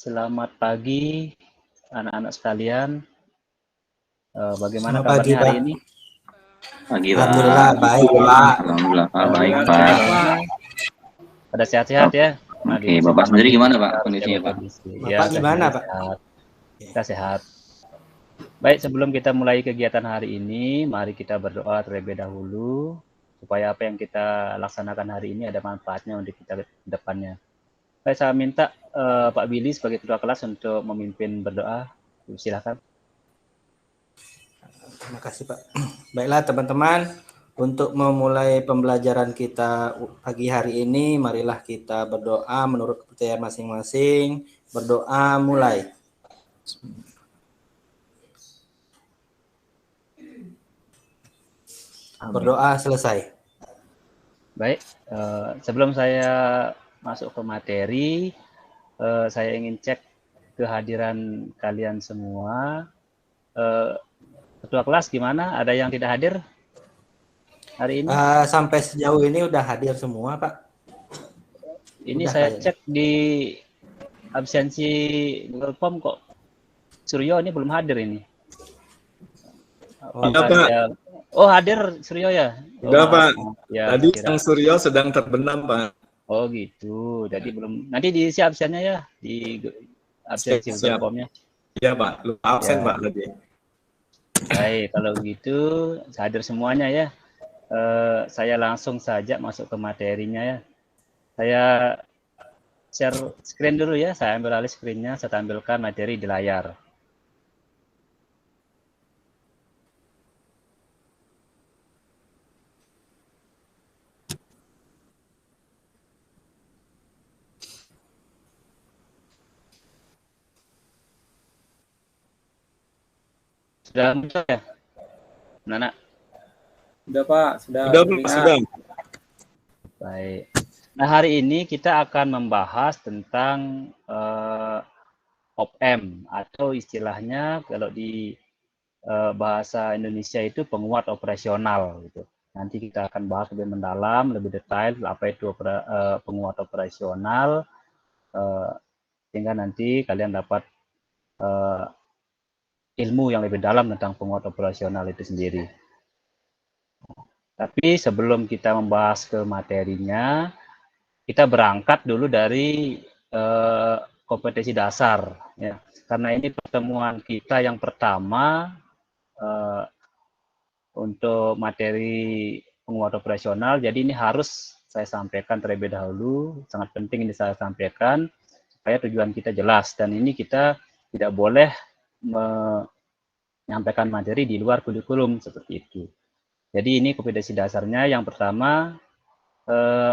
Selamat pagi anak-anak sekalian. Bagaimana Selamat pagi, kabarnya hari Pak. ini? Pagi, Pak. Alhamdulillah baik, Pak. Alhamdulillah, Pak. Baik, Alhamdulillah, Pak. semuanya pada sehat-sehat ya. Nah, di Oke, musim Bapak panas sendiri ini gimana, kita Pak? harus jaga Kondisinya, Pak? kondisi. Ya, Bapak saya gimana, sendiri Pak? sehat. Kita sehat. Baik, sebelum kita mulai kegiatan hari ini, mari kita berdoa terlebih dahulu supaya apa yang kita laksanakan hari ini ada manfaatnya untuk kita ke depannya. Baik, saya minta Pak Billy sebagai ketua kelas untuk memimpin berdoa. Silakan. Terima kasih, Pak. Baiklah, teman-teman. Untuk memulai pembelajaran kita pagi hari ini, marilah kita berdoa menurut kepercayaan masing-masing. Berdoa mulai. Berdoa selesai. Baik, sebelum saya masuk ke materi, saya ingin cek kehadiran kalian semua. Ketua kelas gimana? Ada yang tidak hadir hari ini? Sampai sejauh ini udah hadir semua, Pak. Ini Udah saya kayaknya. cek di absensi Google Form kok Suryo ini belum hadir ini. Iya, Pak. Oh, hadir Suryo ya? Oh, Udah, Pak. Ya, Tadi kira. Sang Suryo sedang terbenam, Pak. Oh, gitu. Jadi belum. Nanti diisi absennya ya di absensi Google Form-nya. Iya, Pak. Lupa absen, Ya. Pak, tadi. Baik, kalau gitu hadir semuanya ya. Saya langsung saja masuk ke materinya ya. Saya share screen dulu ya. Saya ambil alih screen-nya, saya tampilkan materi di layar. Sudah muncul ya? Nana? Sudah, Pak. Sudah, Pak. Sudah. Baik. Nah, hari ini kita akan membahas tentang OPM atau istilahnya kalau di bahasa Indonesia itu penguat operasional gitu. Nanti kita akan bahas lebih mendalam, lebih detail apa itu penguat operasional, sehingga nanti kalian dapat ilmu yang lebih dalam tentang penguat operasional itu sendiri. Tapi sebelum kita membahas ke materinya, kita berangkat dulu dari kompetensi dasar, ya. Karena ini pertemuan kita yang pertama untuk materi penguat operasional, jadi ini harus saya sampaikan terlebih dahulu, sangat penting ini saya sampaikan, supaya tujuan kita jelas, dan ini kita tidak boleh menyampaikan materi di luar kurikulum, seperti itu. Jadi ini kompetensi dasarnya, yang pertama,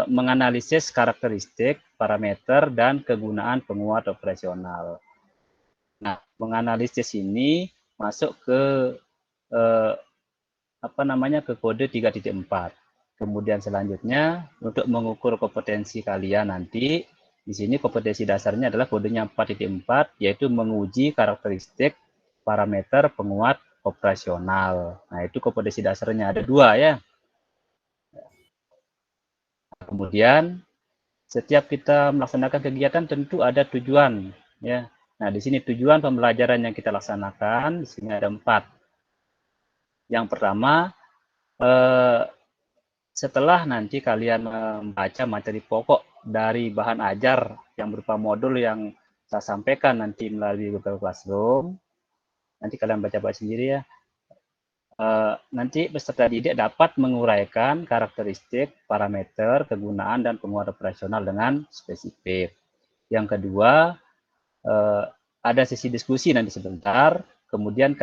menganalisis karakteristik, parameter, dan kegunaan penguat operasional. Nah, menganalisis ini masuk ke ke kode 3.4. Kemudian selanjutnya untuk mengukur kompetensi kalian nanti, di sini kompetensi dasarnya adalah kodenya 4.4, yaitu menguji karakteristik parameter penguat operasional. Nah, itu kompetensi dasarnya ada 2 ya. Kemudian setiap kita melaksanakan kegiatan tentu ada tujuan ya. Nah, di sini tujuan pembelajaran yang kita laksanakan di sini ada 4. Yang pertama, setelah nanti kalian membaca materi pokok dari bahan ajar yang berupa modul yang saya sampaikan nanti melalui Google Classroom, nanti kalian baca-baca sendiri ya. Nanti peserta didik dapat menguraikan karakteristik, parameter, kegunaan, dan penguat operasional dengan spesifik. Yang kedua, ada sesi diskusi nanti sebentar, kemudian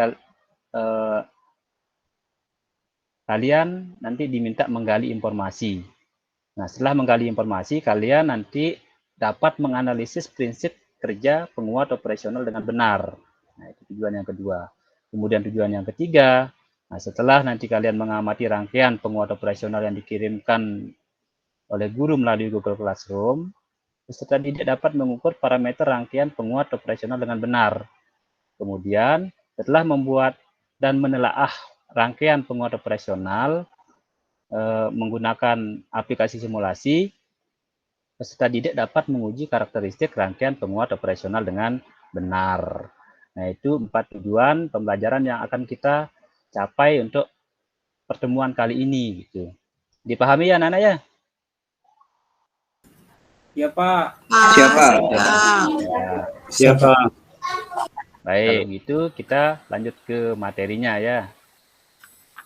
kalian nanti diminta menggali informasi. Nah, setelah menggali informasi, kalian nanti dapat menganalisis prinsip kerja penguat operasional dengan benar. Nah, itu tujuan yang kedua. Kemudian tujuan yang ketiga, nah setelah nanti kalian mengamati rangkaian penguat operasional yang dikirimkan oleh guru melalui Google Classroom, peserta didik dapat mengukur parameter rangkaian penguat operasional dengan benar. Kemudian, setelah membuat dan menelaah rangkaian penguat operasional menggunakan aplikasi simulasi, peserta didik dapat menguji karakteristik rangkaian penguat operasional dengan benar. Nah, itu 4 tujuan pembelajaran yang akan kita capai untuk pertemuan kali ini gitu. Dipahami ya anak-anak ya? Ya Pak. Siapa? Ya. Siapa? Baik, gitu kita lanjut ke materinya ya.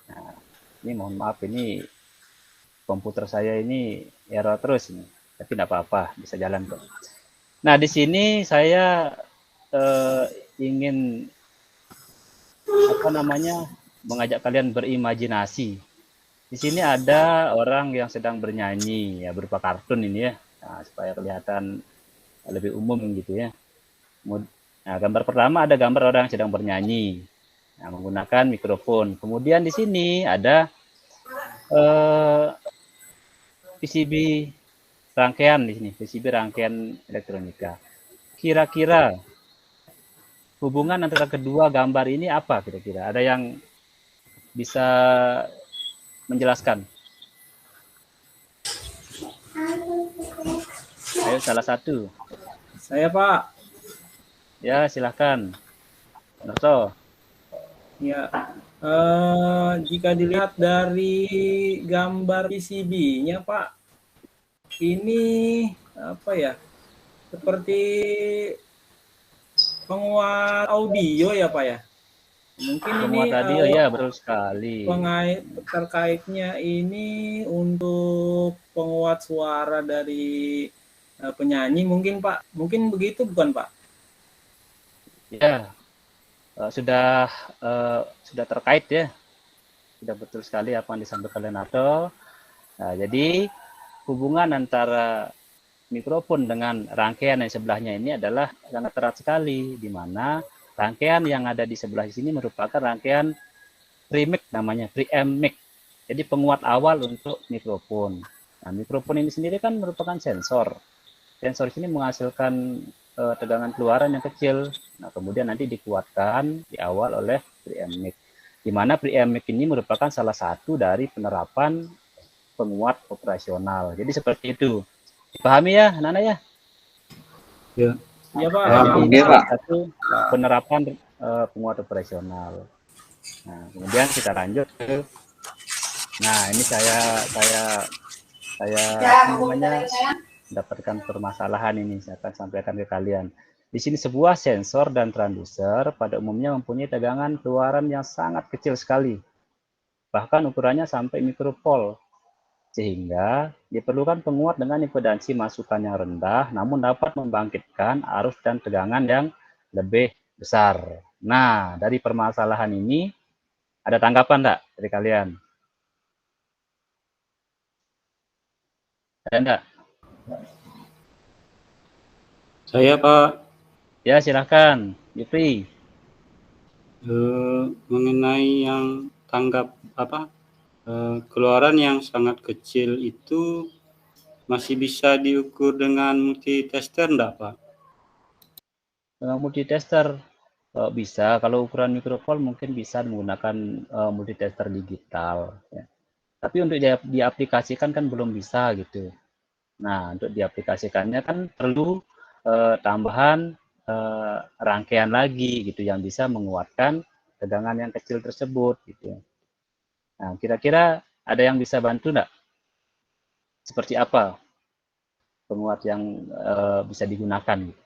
Nah, ini mohon maaf, ini komputer saya ini error terus ini. Tapi tidak apa-apa, bisa jalan kok. Nah, di sini saya ingin mengajak kalian berimajinasi. Di sini ada orang yang sedang bernyanyi ya, berupa kartun ini ya. Nah, supaya kelihatan lebih umum gitu ya. Nah, gambar pertama ada gambar orang yang sedang bernyanyi, nah, menggunakan mikrofon. Kemudian di sini ada PCB rangkaian di sini, PCB rangkaian elektronika. Kira-kira hubungan antara kedua gambar ini apa kira-kira? Ada yang bisa menjelaskan? Ayo salah satu. Saya Pak. Ya, silahkan. Noto. Ya, jika dilihat dari gambar PCB-nya Pak, ini apa ya? Seperti penguat audio ya Pak ya. Mungkin Penguat ini radio ya, betul sekali. terkaitnya ini untuk penguat suara dari penyanyi mungkin Pak. Mungkin begitu bukan Pak? Ya, sudah terkait ya, sudah betul sekali apa yang disampaikan Leonardo. Nah, jadi hubungan antara mikrofon dengan rangkaian yang sebelahnya ini adalah sangat erat sekali, di mana rangkaian yang ada di sebelah sini merupakan rangkaian pre-mic namanya, pre-amp mic. Jadi penguat awal untuk mikrofon. Nah, mikrofon ini sendiri kan merupakan sensor. Sensor ini menghasilkan tegangan keluaran yang kecil. Nah, kemudian nanti dikuatkan di awal oleh preamp mic. Di mana preamp mic ini merupakan salah satu dari penerapan penguat operasional. Jadi seperti itu. Dipahami ya, anak-anak ya? Ya. Iya Pak. Jadi Oke, ini Pak. salah satu penerapan penguat operasional. Nah, kemudian kita lanjut ke. Nah, ini saya mendapatkan permasalahan ini, saya akan sampaikan ke kalian. Di sini sebuah sensor dan transducer pada umumnya mempunyai tegangan keluaran yang sangat kecil sekali, bahkan ukurannya sampai mikrovol, sehingga diperlukan penguat dengan impedansi masukan yang rendah, namun dapat membangkitkan arus dan tegangan yang lebih besar. Nah, dari permasalahan ini, ada tanggapan enggak dari kalian? Ada enggak? Saya Pak, Ya, silahkan, Jeffrey. mengenai yang keluaran yang sangat kecil itu masih bisa diukur dengan multitester enggak Pak? Dengan multitester bisa, kalau ukuran mikrofon mungkin bisa menggunakan multitester digital. Ya. Tapi untuk diaplikasikan kan belum bisa gitu. Nah, untuk diaplikasikannya kan perlu tambahan rangkaian lagi gitu yang bisa menguatkan tegangan yang kecil tersebut gitu. Nah, kira-kira ada yang bisa bantu enggak? Seperti apa penguat yang bisa digunakan? Gitu.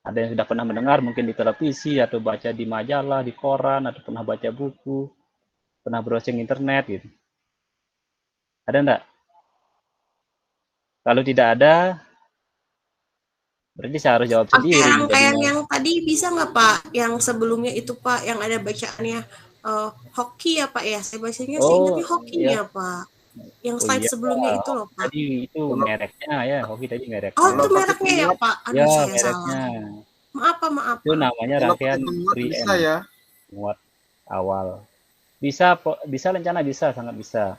Ada yang sudah pernah mendengar mungkin di televisi atau baca di majalah, di koran, atau pernah baca buku, pernah browsing internet gitu. Ada enggak? Kalau tidak ada, berarti saya harus jawab sendiri. Rangkaian yang tadi bisa nggak Pak? Yang sebelumnya itu Pak, yang ada bacaannya hoki ya Pak ya? Saya bacanya saya ingatnya hokinya ya. Pak. Yang slide sebelumnya itu loh Pak. Tadi itu mereknya ya, hoki tadi mereknya. Oh itu mereknya ya Pak? Aduh ya, saya mereknya. salah. Maaf. Itu namanya rangkaian bisa ya. Penguat awal. Bisa rencana bisa, sangat bisa.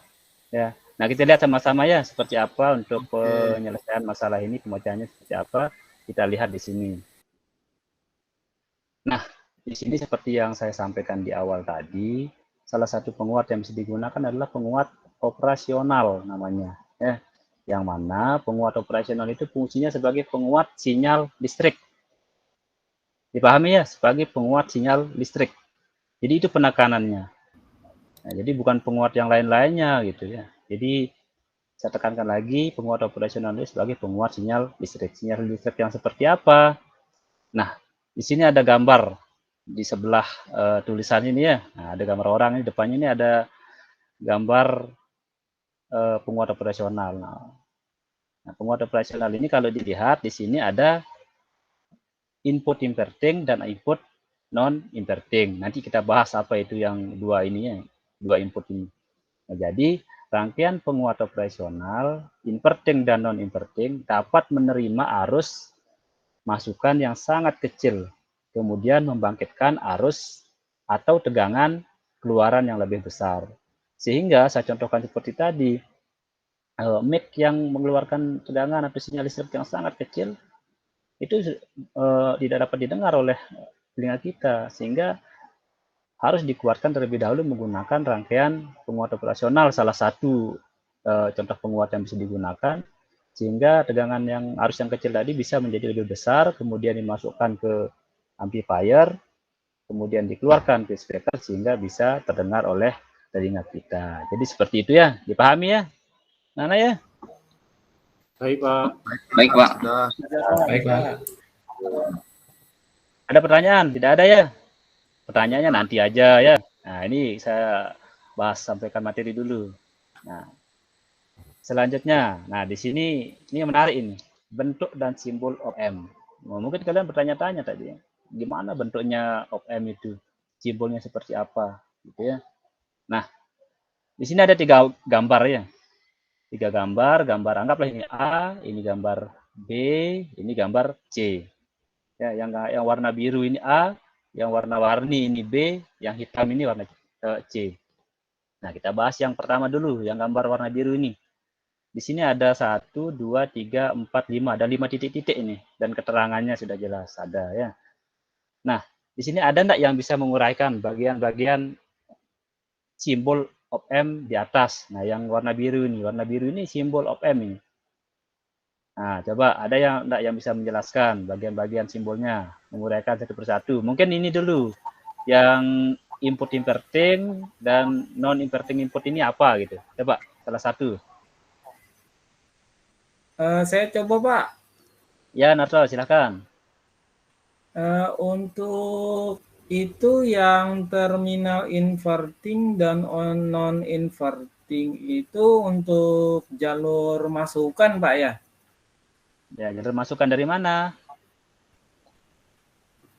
Ya. Nah, kita lihat sama-sama ya seperti apa untuk penyelesaian masalah ini, pemecahannya seperti apa. Kita lihat di sini. Nah, di sini seperti yang saya sampaikan di awal tadi, salah satu penguat yang bisa digunakan adalah penguat operasional namanya. Ya. yang mana penguat operasional itu fungsinya sebagai penguat sinyal listrik. Dipahami ya, sebagai penguat sinyal listrik. Jadi itu penekanannya. Nah, jadi bukan penguat yang lain-lainnya gitu ya. Jadi saya tekankan lagi, penguat operasional itu sebagai penguat sinyal listrik. Sinyal listrik yang seperti apa? Nah, di sini ada gambar di sebelah tulisan ini ya. Nah, ada gambar orang ini, depannya ini ada gambar penguat operasional. Nah, penguat operasional ini kalau dilihat di sini ada input inverting dan input non inverting. Nanti kita bahas apa itu yang dua ini ya, dua input ini. Nah, jadi rangkaian penguat operasional inverting dan non inverting dapat menerima arus masukan yang sangat kecil, kemudian membangkitkan arus atau tegangan keluaran yang lebih besar. Sehingga saya contohkan seperti tadi, mic yang mengeluarkan tegangan atau sinyal listrik yang sangat kecil itu tidak dapat didengar oleh telinga kita, sehingga harus dikuatkan terlebih dahulu menggunakan rangkaian penguat operasional, salah satu contoh penguat yang bisa digunakan, sehingga tegangan yang arus yang kecil tadi bisa menjadi lebih besar, kemudian dimasukkan ke amplifier, kemudian dikeluarkan ke speaker sehingga bisa terdengar oleh telinga kita. Jadi seperti itu ya, dipahami ya, Nana ya? Baik, Pak. Baik, Pak. Baik, Pak. Ada pertanyaan? Tidak ada ya? Pertanyaannya nanti aja ya. Nah, ini saya bahas sampaikan materi dulu. Nah, selanjutnya, nah di sini ini yang menarik ini, bentuk dan simbol op-amp. Nah, mungkin kalian bertanya-tanya tadi, gimana bentuknya op-amp itu, simbolnya seperti apa, gitu ya. Nah, di sini ada 3 gambar ya, 3 gambar anggaplah ini A, ini gambar B, ini gambar C. Ya, yang warna biru ini A, yang warna-warni ini B, yang hitam ini warna C. Nah, kita bahas yang pertama dulu, yang gambar warna biru ini. Di sini ada 1, 2, 3, 4, 5. Ada 5 titik-titik ini. Dan keterangannya sudah jelas ada ya. Nah, di sini ada enggak yang bisa menguraikan bagian-bagian simbol op-amp di atas? Nah, yang warna biru ini simbol op-amp ini. Nah, coba ada yang enggak yang bisa menjelaskan bagian-bagian simbolnya, menguraikan satu persatu. Mungkin ini dulu, yang input inverting dan non inverting input ini apa gitu. Coba salah satu. Saya coba Pak. Ya, Narto, silakan. Untuk itu yang terminal inverting dan non inverting itu untuk jalur masukan Pak ya? Ya, jalur masukan dari mana?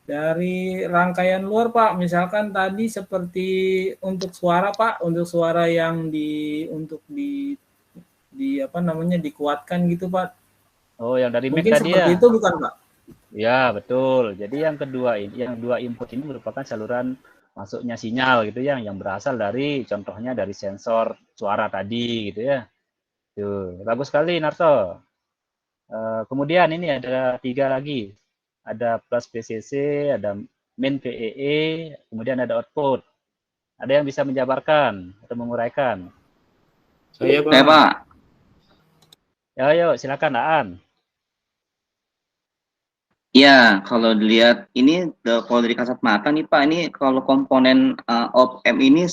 Dari rangkaian luar Pak, misalkan tadi seperti untuk suara Pak, untuk suara yang di apa namanya dikuatkan gitu Pak. Oh, yang dari mic Mungkin tadi seperti ya? itu bukan Pak? Ya, betul. Jadi yang kedua ini, yang 2 input ini merupakan saluran masuknya sinyal gitu ya, yang berasal dari contohnya dari sensor suara tadi gitu ya. Tuh, bagus sekali Narto. Kemudian ini ada 3 lagi. Ada plus PCC, ada min PEE, kemudian ada output. Ada yang bisa menjabarkan atau menguraikan? Saya, Pak. Saya, Pak. Ya, yuk, silakan Aan. Ya, kalau dilihat ini kalau dari kasat mata nih Pak, ini kalau komponen op-amp ini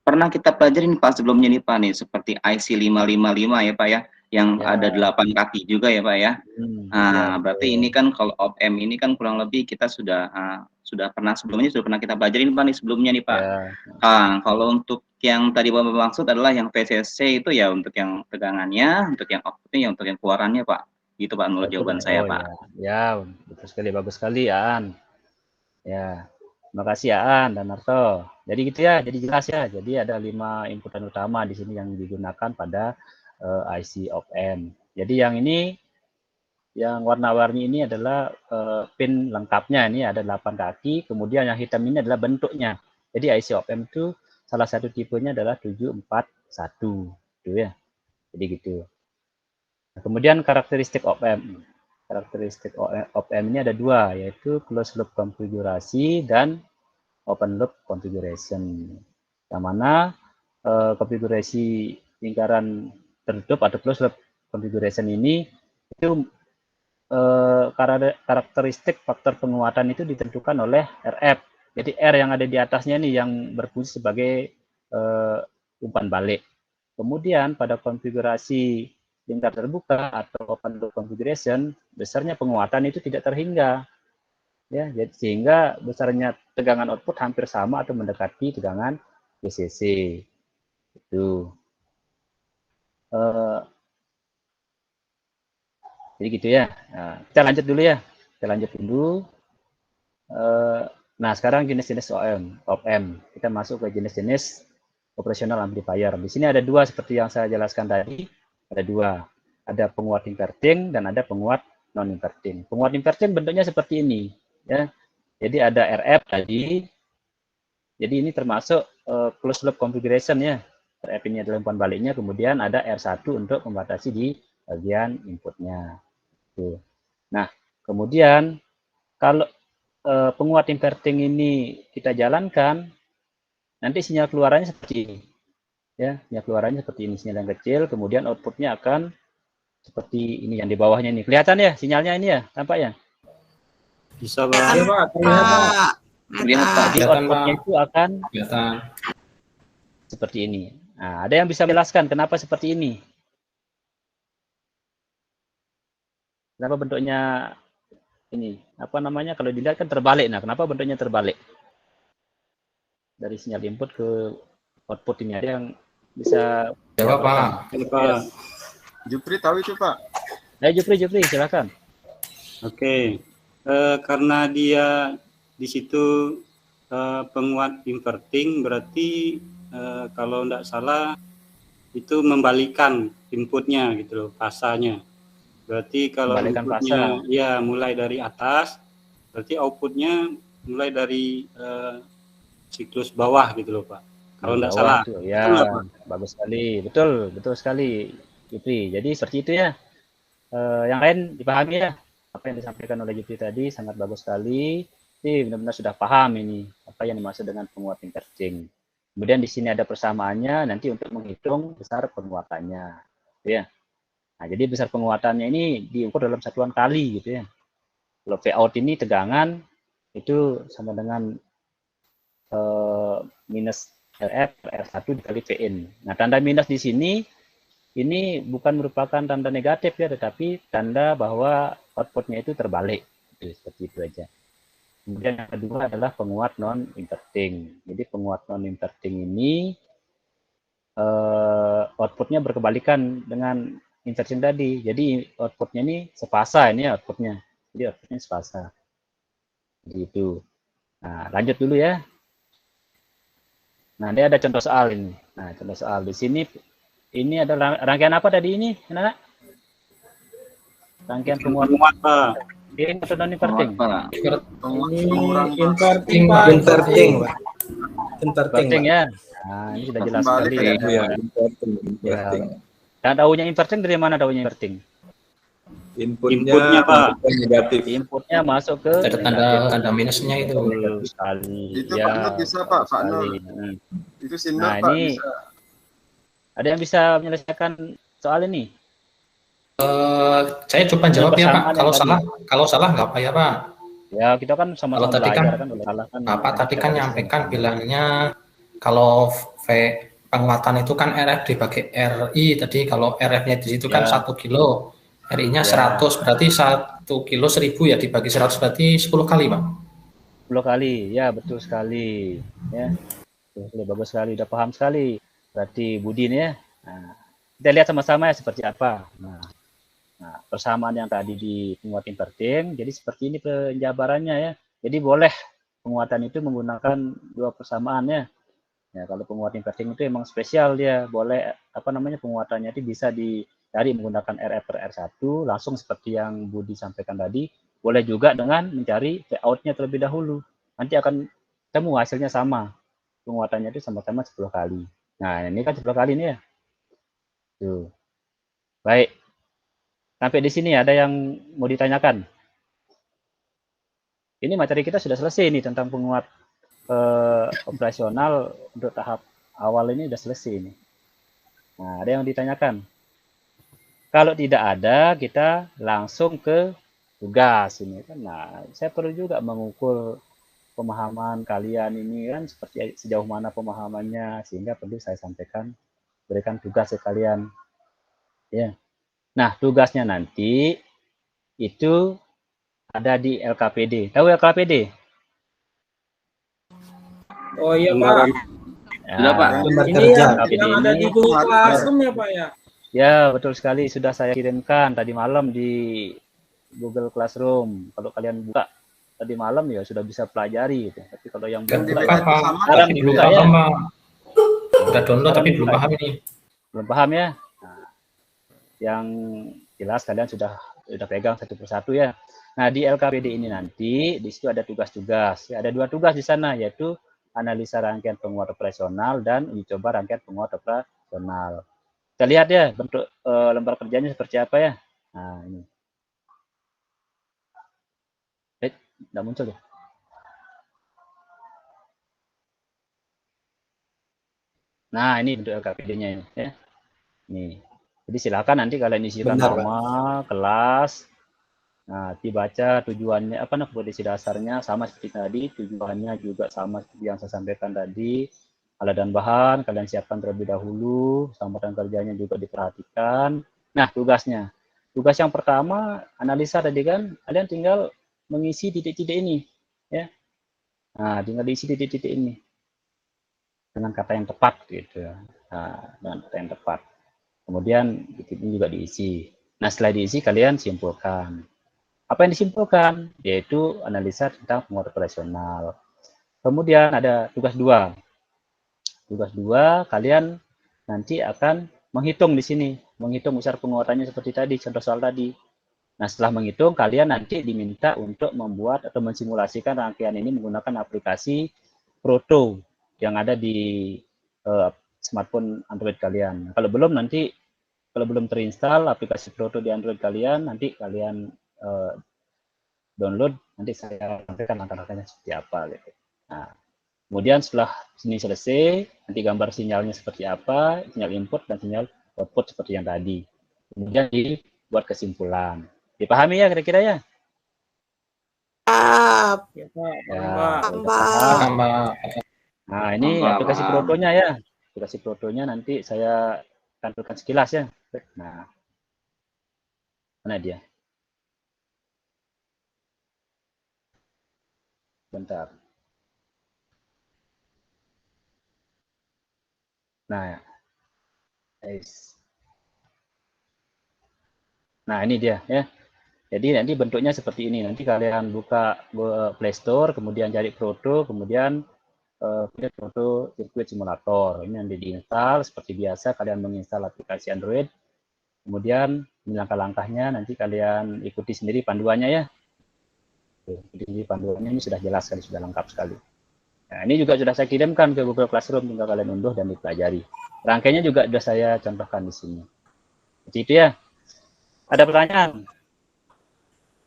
pernah kita pelajari nih Pak sebelumnya nih Pak nih, seperti IC 555 ya Pak ya, yang Ya. ada 8 kaki juga ya Pak ya. Ya, Berarti ini kan kalau op-amp ini kan kurang lebih kita sudah pernah sebelumnya kita pelajari nih Pak nih sebelumnya nih Pak. Ya. Kalau untuk yang tadi Bapak maksud adalah yang VCC itu ya untuk yang tegangannya, untuk yang outputnya ya untuk yang keluarannya Pak. Gitu Pak menurut jawaban saya Pak. Ya, betul sekali, bagus sekali Aan. Ya, terima kasih Aan dan Narto. Jadi gitu ya, jadi jelas ya. Jadi ada 5 inputan utama di sini yang digunakan pada IC op-amp. Jadi yang ini, yang warna-warni ini adalah pin lengkapnya, ini ada 8 kaki, kemudian yang hitam ini adalah bentuknya. Jadi IC op-amp itu salah satu tipenya adalah 741, gitu ya. Jadi gitu. Nah, kemudian karakteristik op-amp. Karakteristik op-amp ini ada 2, yaitu closed loop konfigurasi dan open loop configuration. Yang mana konfigurasi lingkaran tertutup atau closed loop configuration ini itu karakteristik faktor penguatan itu ditentukan oleh RF. Jadi R yang ada di atasnya nih yang berfungsi sebagai umpan balik. Kemudian pada konfigurasi lingkar terbuka atau open loop configuration, besarnya penguatan itu tidak terhingga. Ya, jadi sehingga besarnya tegangan output hampir sama atau mendekati tegangan VCC. Itu. Jadi gitu ya. Nah, kita lanjut dulu ya. Kita lanjut dulu. Nah, sekarang jenis-jenis OP-M. Kita masuk ke jenis-jenis operational amplifier. Di sini ada dua seperti yang saya jelaskan tadi. Ada dua. Ada penguat inverting dan ada penguat non-inverting. Penguat inverting bentuknya seperti ini. Ya. Jadi ada RF tadi. Jadi ini termasuk closed loop configuration ya. RF ini adalah umpan baliknya. Kemudian ada R1 untuk membatasi di bagian inputnya. Nah, kemudian kalau penguat inverting ini kita jalankan, nanti sinyal keluarannya seperti ini. Ya, sinyal keluarannya seperti ini, sinyal yang kecil, kemudian outputnya akan seperti ini yang di bawahnya ini. Kelihatan ya sinyalnya ini ya, tampak ya? Bisa, Iya, Pak. Pak. Terlihat, Pak. Jadi outputnya itu akan seperti ini. Nah, ada yang bisa menjelaskan kenapa seperti ini? Kenapa bentuknya ini? Apa namanya? Kalau dilihat kan terbalik. Nah, kenapa bentuknya terbalik? Dari sinyal input ke output ini ada yang bisa jawab, Pak. Pak. Jupri tahu itu, Pak. Jupri, silakan. Oke. Karena dia di situ penguat inverting, berarti kalau tidak salah itu membalikan inputnya gitu loh, pasanya. Berarti kalau inputnya ya mulai dari atas, berarti outputnya mulai dari siklus bawah gitu loh, Pak. Kalau tidak salah. Itu, ya, bagus sekali. Betul sekali, Jupri. Jadi seperti itu ya. Yang lain dipahami ya. Apa yang disampaikan oleh Jupri tadi sangat bagus sekali. Jadi benar-benar sudah paham ini apa yang dimaksud dengan penguat inverting. Kemudian di sini ada persamaannya nanti untuk menghitung besar penguatannya, ya. Nah, jadi besar penguatannya ini diukur dalam satuan kali gitu ya. Kalau Vout ini tegangan itu sama dengan minus RF R1 dikali Vin. Nah, tanda minus di sini ini bukan merupakan tanda negatif ya, tetapi tanda bahwa outputnya itu terbalik. Itu, seperti itu aja. Kemudian yang kedua adalah penguat non-inverting. Jadi penguat non-inverting ini outputnya berkebalikan dengan inverting tadi. Jadi outputnya ini sepasa ini outputnya. Jadi outputnya sepasa. Gitu. Nah, lanjut dulu ya. Nah, dia ada contoh soal ini. Nah, contoh soal di sini ini ada rangkaian apa tadi ini, anak? Rangkaian penguat Pak. Ini atau non-inverting? Inverting ya. Nah, ini sudah jelas sekali ya. Dan tahunya inverting dari mana tahunya inverting? Inputnya Pak. Negatif. Inputnya masuk ke ada tanda minusnya itu. Sekali. Itu ya, Pak Nur bisa Pak Nur. Itu sinyal nah, Pak ini bisa. Ada yang bisa menyelesaikan soal ini? Saya coba jawab ya Pak. Kalau salah nggak apa ya Pak? Ya kita kan sama-sama kalau tadi kan, Bapak tadi kan nyampaikan bilangnya kalau penguatan itu kan RF dibagi RI tadi. Kalau RF-nya di situ kan 1 kilo, RI-nya 100 berarti 1 kilo 1000 ya dibagi 100 berarti 10 kali Pak. 10 kali, ya betul sekali. Ya, sudah bagus sekali, udah paham sekali. Berarti Budin ya. Nah, kita lihat sama-sama ya seperti apa. Nah, persamaan yang tadi di penguat inverting, jadi seperti ini penjabarannya ya. Jadi boleh penguatan itu menggunakan dua persamaan ya. Ya, kalau penguat inverting itu emang spesial dia, boleh apa namanya penguatannya itu bisa dicari menggunakan RF per R1 langsung seperti yang Budi sampaikan tadi. Boleh juga dengan mencari Vout-nya terlebih dahulu. Nanti akan ketemu hasilnya sama. Penguatannya itu sama-sama 10 kali. Nah, ini kan 10 kali ini ya. Tuh. Baik. Sampai di sini ada yang mau ditanyakan? Ini materi kita sudah selesai nih tentang penguat operasional untuk tahap awal ini sudah selesai ini. Nah, ada yang ditanyakan? Kalau tidak ada, kita langsung ke tugas ini kan. Nah, saya perlu juga mengukur pemahaman kalian ini kan seperti sejauh mana pemahamannya, sehingga perlu saya sampaikan, berikan tugas ke kalian. Ya. Nah, tugasnya nanti itu ada di LKPD. Tahu LKPD? Oh iya Pak. Sudah Pak. Ini yang ada di Google Classroom ya Pak ya? Ya, betul sekali. Sudah saya kirimkan tadi malam di Google Classroom. Kalau kalian buka tadi malam ya sudah bisa pelajari gitu. Tapi kalau yang belum sekarang dibuka ya. Udah download tapi belum paham ini. Belum paham ya? Nah, yang jelas kalian sudah pegang satu persatu ya. Nah, di LKPD ini nanti di situ ada tugas-tugas. Ya, ada 2 tugas di sana, yaitu analisa rangkaian penguat operasional dan uji coba rangkaian penguat operasional. Kita lihat ya bentuk lembar kerjanya seperti apa ya. Nah, ini. Tidak muncul ya. Nah, ini bentuk LKPD-nya ini ya. Nih. Jadi silakan nanti kalian isikan nama, kelas. Nah, dibaca tujuannya apa kondisi dasarnya sama seperti tadi, tujuannya juga sama seperti yang saya sampaikan tadi. Alat dan bahan kalian siapkan terlebih dahulu, sambatan kerjanya juga diperhatikan. Nah, tugasnya. Tugas yang pertama analisa tadi kan, kalian tinggal mengisi titik-titik ini, ya. Nah, tinggal diisi titik-titik ini dengan kata yang tepat gitu. Nah, dengan kata yang tepat. Kemudian titik ini juga diisi. Nah, setelah diisi kalian simpulkan. Apa yang disimpulkan? Yaitu analisa tentang penguat operasional. Kemudian ada tugas 2. Tugas 2, kalian nanti akan menghitung di sini. Menghitung besar penguatannya seperti tadi, contoh soal tadi. Nah, setelah menghitung, kalian nanti diminta untuk membuat atau mensimulasikan rangkaian ini menggunakan aplikasi Proto yang ada di smartphone Android kalian. Kalau belum terinstall aplikasi Proto di Android kalian, nanti kalian download, nanti saya sampaikan langkah-langkahnya seperti apa gitu. Nah, kemudian setelah ini selesai, nanti gambar sinyalnya seperti apa, sinyal input dan sinyal output seperti yang tadi. Kemudian dibuat kesimpulan. Dipahami ya kira-kira ya? Ya, nah, ini aplikasi Protonya ya. Aplikasi Protonya nanti saya tampilkan sekilas ya. Nah, mana dia? Bentar. Nah, nah ini dia ya. Jadi nanti bentuknya seperti ini. Nanti kalian buka Play Store, kemudian cari Proto, kemudian pilih Proto Circuit Simulator. Ini nanti diinstal seperti biasa. Kalian menginstal aplikasi Android. Kemudian ini langkah-langkahnya. Nanti kalian ikuti sendiri panduannya ya. Jadi panduannya ini sudah jelas sekali, sudah lengkap sekali. Nah, ini juga sudah saya kirimkan ke Google Classroom, tinggal kalian unduh dan dipelajari. Rangkaiannya juga sudah saya contohkan di sini. Seperti itu ya. Ada pertanyaan?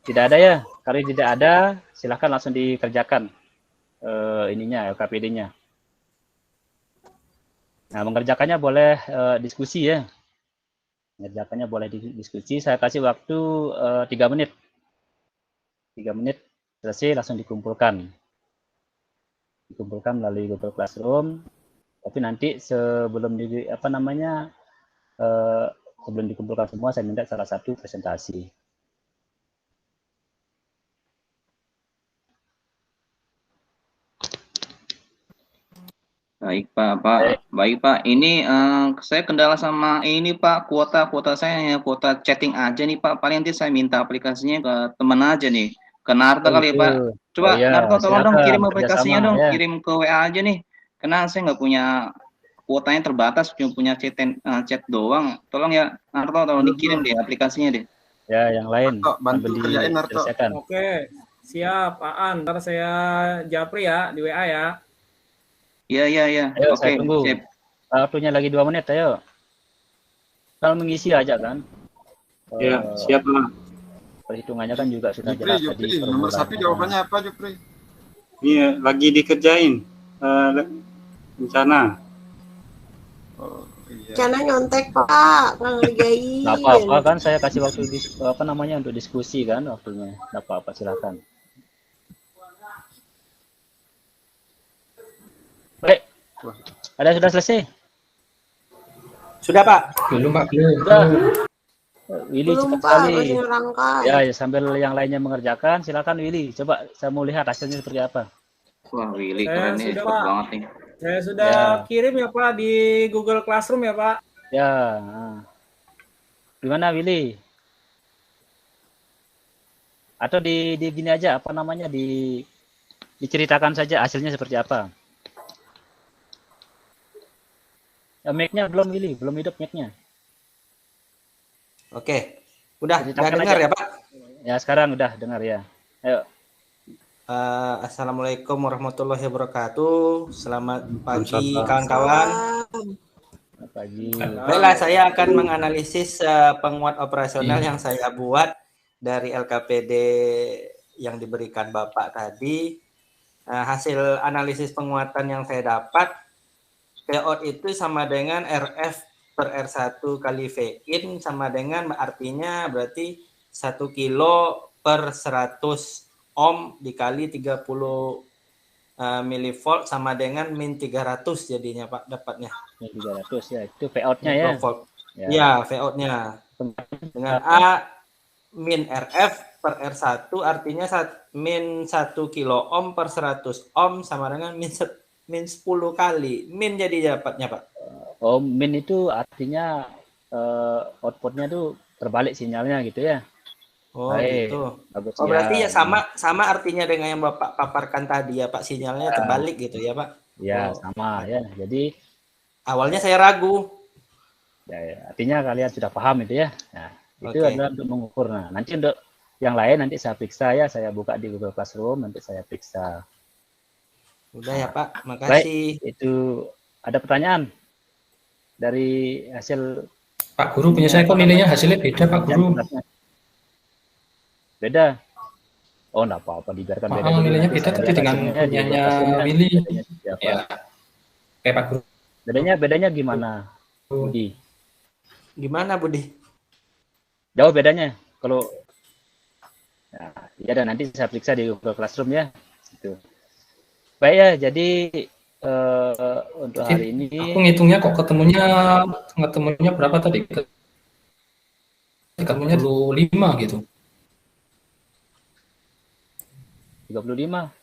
Tidak ada ya? Kalau tidak ada, silahkan langsung dikerjakan ininya, LKPD-nya. Nah, mengerjakannya boleh diskusi ya. Mengerjakannya boleh diskusi. Saya kasih waktu 3 menit. 3 menit selesai langsung dikumpulkan. Dikumpulkan melalui Google Classroom. Tapi nanti sebelum sebelum dikumpulkan semua, saya minta salah satu presentasi. Baik Pak. Ini saya kendala sama ini Pak, kuota saya hanya kuota chatting aja nih Pak. Paling nanti saya minta aplikasinya ke teman aja nih, ke Narto kali ya Pak. Coba Narto tolong dong kirim aplikasinya dong, kirim ke WA aja nih. Karena saya nggak punya kuotanya terbatas, cuma punya chat doang. Tolong ya Narto, tolong dikirim deh aplikasinya deh. Ya, yang lain bantu kerjain Narto. Oke, siap Aan. Ntar saya japri ya di WA ya. Iya. Ayo, saya tunggu. Waktunya lagi 2 menit, ayo. Kalau mengisi aja kan. Ya, siap Pak. Perhitungannya kan juga sudah jelas tadi. Nomor 1 jawabannya apa, Jupri? Iya, lagi dikerjain rencana. Karena nyontek Pak, nggak ngerjain. Nggak apa-apa kan, saya kasih waktu untuk diskusi kan waktunya. Nggak apa-apa, silakan. Baik, ada sudah selesai? Sudah Pak? Belum Pak, belum. Sudah. Willy Belum cepat Pak, sekali. masih ngerangkai. Ya, sambil yang lainnya mengerjakan, silakan Willy. Coba saya mau lihat hasilnya seperti apa. Wah, Willy Saya keren nih, sudah, cepet Pak. banget nih. Saya sudah kirim ya Pak di Google Classroom ya Pak. Ya. Gimana Willy? Atau di gini aja, apa namanya, diceritakan saja hasilnya seperti apa. Ya, mic-nya belum Willy, belum hidup mic-nya. Oke. Udah Ceritakan dengar aja. ya Pak? Ya, sekarang udah dengar ya. Ayo. Assalamualaikum warahmatullahi wabarakatuh. Selamat pagi kawan-kawan. Selamat pagi. Baiklah, saya akan menganalisis penguat operasional yang saya buat dari LKPD yang diberikan Bapak tadi. Hasil analisis penguatan yang saya dapat, payout itu sama dengan RF per R1 kali V-in sama dengan artinya berarti 1 kilo per 100 ohm dikali 30 milivolt sama dengan min 300 jadinya Pak dapatnya. Min 300 ya, itu payout-nya ya. Ya, payout-nya. Dengan A min RF per R1 artinya min 1 kilo ohm per 100 ohm sama dengan min 10 kali. Min jadi dapatnya Pak. Oh, min itu artinya outputnya tuh terbalik sinyalnya gitu ya. Oh, baik. gitu. Bagus, oh, berarti ya sama artinya dengan yang Bapak paparkan tadi ya Pak, sinyalnya terbalik gitu ya Pak. Ya, sama ya. Jadi awalnya saya ragu. Ya, artinya kalian sudah paham itu ya. Nah, itu adalah untuk mengukur. Nah, nanti untuk yang lain nanti saya periksa ya, saya buka di Google Classroom, nanti saya periksa. Udah ya Pak, makasih. Baik, itu ada pertanyaan dari hasil Pak Guru punya saya kok nilainya hasilnya beda Pak Guru. Beda. Oh, enggak apa-apa, dibiarkan beda. Nilainya beda tapi dengan punyanya Willy. Ya. Oke Pak Guru. Bedanya gimana, Budi? Gimana Budi? Jauh bedanya kalau ya dan nanti saya periksa di Google Classroom ya. Itu. Baik ya, jadi untuk hari ini aku ngitungnya kok ketemunya berapa tadi? Ketemunya 25 gitu. 35.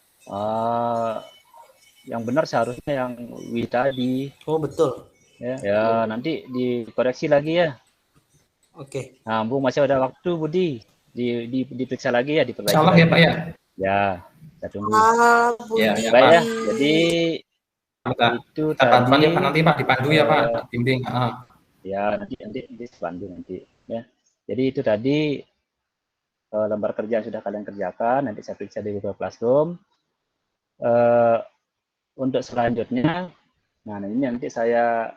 Yang benar seharusnya yang W tadi. Oh, betul. Ya, nanti dikoreksi lagi ya. Oke. Nah, Bu masih ada waktu, Budi. Diperiksa lagi ya, diperbaiki. Salah ya, Pak ya? Ya, kita tunggu. Ya, baik ya. Jadi itu tadi nanti Pak dipandu ya Pak, bimbing. Ya, nanti dipandu nanti ya. Jadi itu tadi lembar kerja yang sudah kalian kerjakan, nanti saya periksa di Google Classroom. Untuk selanjutnya, nah ini nanti saya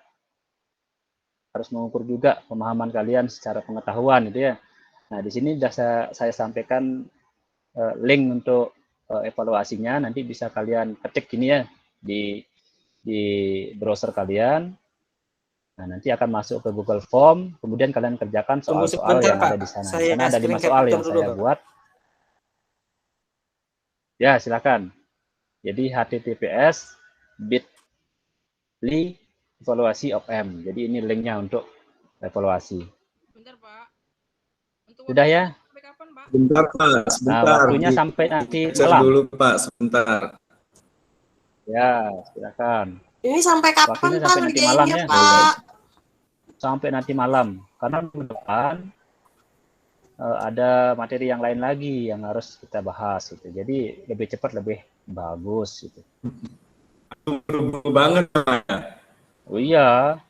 harus mengukur juga pemahaman kalian secara pengetahuan gitu ya. Nah di sini sudah saya sampaikan link untuk evaluasinya, nanti bisa kalian ketik gini ya di browser kalian. Nah nanti akan masuk ke Google Form, kemudian kalian kerjakan soal-soal yang ada di sana. Karena ada 5 soal yang saya buat. Ya silakan. Jadi https bit.ly evaluasi of M. Jadi ini linknya untuk evaluasi. Bentar, Pak. Sudah ya? Sampai kapan, Pak? Bentar, Pak. Sebentar. Nah, waktunya sampai nanti malam. Dulu, Pak. Sebentar. Ya, silakan. Ini sampai kapan, waktunya Pak, sampai nanti malam ya, Pak? Sampai nanti malam. Karena minggu depan ada materi yang lain lagi yang harus kita bahas gitu. Jadi lebih cepat lebih bagus gitu. Buru-buru banget. Oh iya.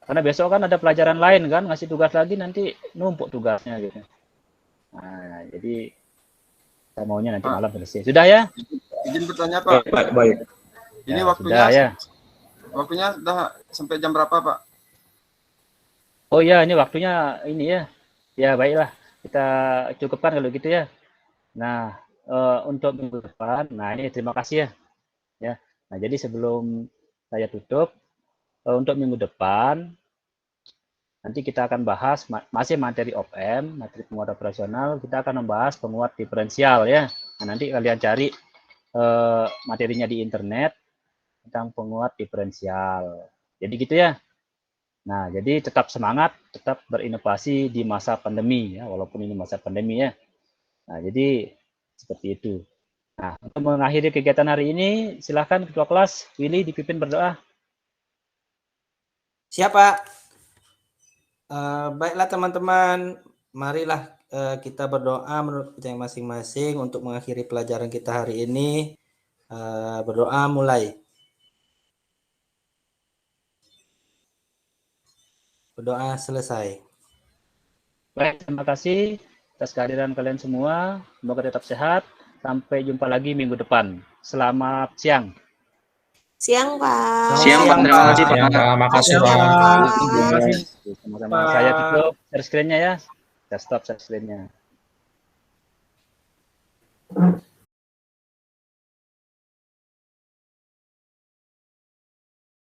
Karena besok kan ada pelajaran lain kan, ngasih tugas lagi nanti numpuk tugasnya gitu. Nah, jadi saya maunya nanti malam selesai. Sudah ya? Izin bertanya Pak. Baik. Ini ya, waktunya sudah, ya. Waktunya sudah sampai jam berapa Pak? Oh iya, ini waktunya ini ya. Ya baiklah, kita cukupkan kalau gitu ya. Nah, untuk minggu depan, nah ini terima kasih ya. Nah, jadi sebelum saya tutup, untuk minggu depan nanti kita akan bahas masih materi OPM, materi penguat operasional, kita akan membahas penguat diferensial ya. Nah, nanti kalian cari materinya di internet tentang penguat diferensial. Jadi gitu ya. Nah, jadi tetap semangat, tetap berinovasi di masa pandemi ya, walaupun ini masa pandemi ya. Nah, jadi seperti itu. Nah, untuk mengakhiri kegiatan hari ini, silahkan Ketua Kelas, Willy dipimpin berdoa. Siapa? Baiklah teman-teman, marilah kita berdoa menurut kepercayaan masing-masing untuk mengakhiri pelajaran kita hari ini. Berdoa mulai. Berdoa selesai. Baik, terima kasih atas kehadiran kalian semua. Semoga tetap sehat. Sampai jumpa lagi minggu depan. Selamat siang. Siang, Pak. Siang, Pak. Terima kasih, Pak. Makasih, Pak. Terima kasih. Sama-sama. Saya tutup share screen-nya ya. Saya stop share screen-nya.